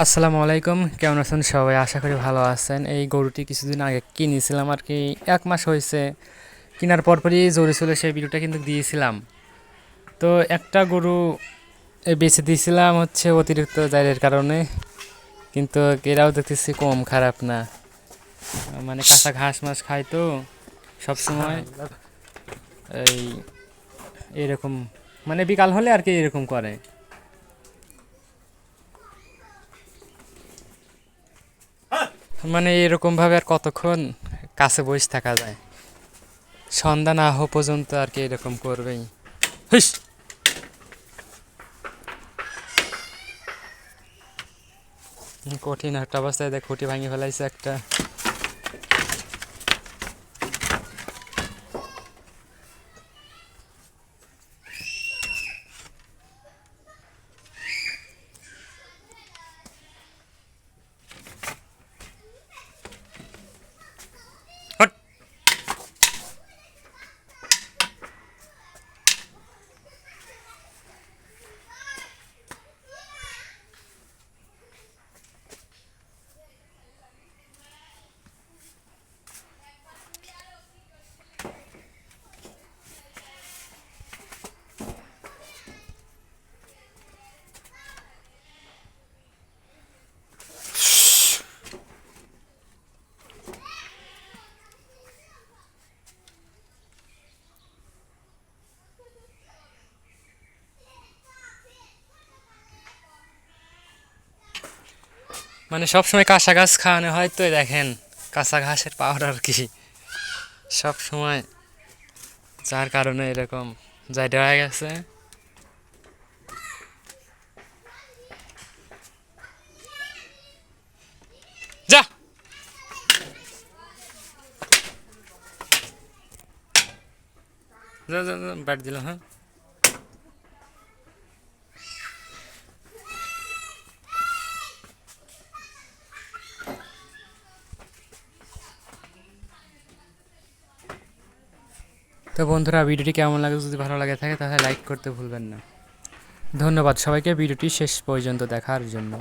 আসসালামু আলাইকুম, কেমন আছেন সবাই? আশা করি ভালো আছেন। এই গরুটি কিছুদিন আগে কিনেছিলাম আর কি, 1 মাস হয়েছে। কেনার পরপরই জোরে ছিল, সেই ভিডিওটা কিন্তু দিয়েছিলাম। তো একটা গরু বেচে দিয়েছিলাম হচ্ছে অতিরিক্ত জারের কারণে, কিন্তু এরাও দেখতেছি কম খারাপ না। মানে কাঁচা ঘাস মাস খায় তো সবসময়। এই এরকম মানে বিকাল হলে আর কি এরকম করে। মানে এরকমভাবে আর কতক্ষণ কাছে বসে থাকা যায়? সন্ধ্যা না হওয়া পর্যন্ত আর কি এরকম করবেই। হিস! কঠিন একটা অবস্থায় দেখ, খুঁটি ভাঙি ফেলাইছে একটা। হট! মানে সবসময় কাঁচা ঘাস খাওয়ানো হয় তো, দেখেন কাঁচা ঘাসের পাউডার আর কি সব সময়, যার কারণে এরকম জায়গা হয়ে গেছে। যা, যা যা যা, ব্যাট দিল। হ্যাঁ, তো বন্ধুরা, ভিডিওটি কেমন লাগে? যদি ভালো লাগে থাকে তাহলে লাইক করতে ভুলবেন না। ধন্যবাদ সবাইকে ভিডিওটি শেষ পর্যন্ত দেখার জন্য।